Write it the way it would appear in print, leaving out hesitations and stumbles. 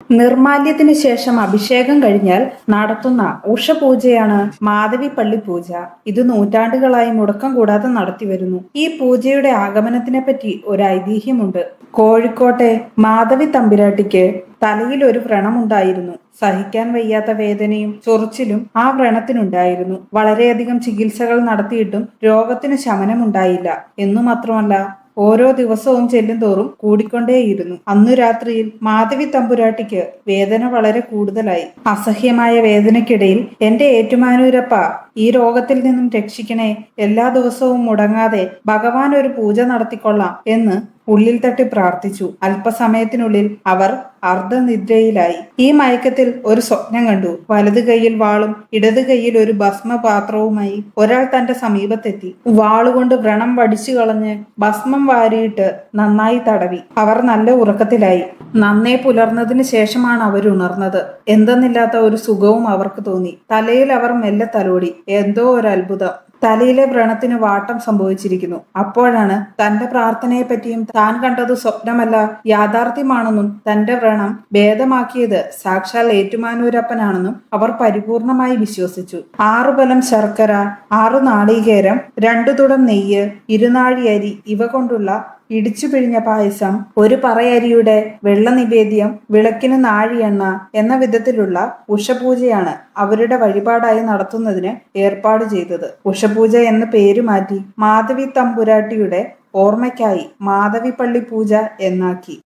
നിർമാല്യത്തിനു ശേഷം അഭിഷേകം കഴിഞ്ഞാൽ നടത്തുന്ന ഉഷപൂജയാണ് മാധവിപ്പള്ളി പൂജ. ഇത് നൂറ്റാണ്ടുകളായി മുടക്കം കൂടാതെ നടത്തിവരുന്നു. ഈ പൂജയുടെ ആഗമനത്തിനെപ്പറ്റി ഒരു ഐതിഹ്യമുണ്ട്. കോഴിക്കോട്ടെ മാധവി തമ്പുരാട്ടിക്ക് തലയിൽ ഒരു വ്രണമുണ്ടായിരുന്നു. സഹിക്കാൻ വയ്യാത്ത വേദനയും ചൊറിച്ചിലും ആ വ്രണത്തിനുണ്ടായിരുന്നു. വളരെയധികം ചികിത്സകൾ നടത്തിയിട്ടും രോഗത്തിന് ശമനമുണ്ടായില്ല എന്നു മാത്രമല്ല, ഓരോ ദിവസവും ചെല്ലുന്തോറും കൂടിക്കൊണ്ടേയിരുന്നു. അന്നു രാത്രിയിൽ മാധവി തമ്പുരാട്ടിക്ക് വേദന വളരെ കൂടുതലായി. അസഹ്യമായ വേദനയ്ക്കിടയിൽ "എന്റെ ഏറ്റുമാനൂരപ്പ, ഈ രോഗത്തിൽ നിന്നും രക്ഷിക്കണേ, എല്ലാ ദിവസവും മുടങ്ങാതെ ഭഗവാൻ ഒരു പൂജ നടത്തിക്കൊള്ളാം" എന്ന് ഉള്ളിൽ തട്ടി പ്രാർത്ഥിച്ചു. അല്പസമയത്തിനുള്ളിൽ അവർ അർദ്ധനിദ്രയിലായി. ഈ മയക്കത്തിൽ ഒരു സ്വപ്നം കണ്ടു. വലതു കൈയിൽ വാളും ഇടതു കൈയിൽ ഒരു ഭസ്മപാത്രവുമായി ഒരാൾ തന്റെ സമീപത്തെത്തി. വാളുകൊണ്ട് വ്രണം വടിച്ചു കളഞ്ഞ് ഭസ്മം വാരിയിട്ട് നന്നായി തടവി. അവർ നല്ല ഉറക്കത്തിലായി. നന്നേ പുലർന്നതിന് ശേഷമാണ് അവരുണർന്നത്. എന്തെന്നില്ലാത്ത ഒരു സുഖവും അവർക്ക് തോന്നി. തലയിൽ അവർ മെല്ലെ തലോടി. എന്തോ ഒരു അത്ഭുതം! തലയിലെ വ്രണത്തിന് വാട്ടം സംഭവിച്ചിരിക്കുന്നു. അപ്പോഴാണ് തന്റെ പ്രാർത്ഥനയെപ്പറ്റിയും താൻ കണ്ടത് സ്വപ്നമല്ല യാഥാർത്ഥ്യമാണെന്നും തന്റെ വ്രണം ഭേദമാക്കിയത് സാക്ഷാൽ ഏറ്റുമാനൂരപ്പനാണെന്നും അവർ പരിപൂർണമായി വിശ്വസിച്ചു. 6 ബലം ശർക്കര, 6 നാളികേരം, 2 തുടം നെയ്യ്, 2 നാഴി അരി ഇവ കൊണ്ടുള്ള ഇടിച്ചു പിഴിഞ്ഞ പായസം, 1 പറയരിയുടെ വെള്ള നിവേദ്യം, വിളക്കിന് നാഴിയെണ്ണ എന്ന വിധത്തിലുള്ള ഉഷപൂജയാണ് അവരുടെ വഴിപാടായി നടത്തുന്നതിന് ഏർപ്പാട് ചെയ്തത്. ഉഷപൂജ എന്ന പേര് മാറ്റി മാധവി തമ്പുരാട്ടിയുടെ ഓർമ്മയ്ക്കായി മാധവിപ്പള്ളി പൂജ എന്നാക്കി.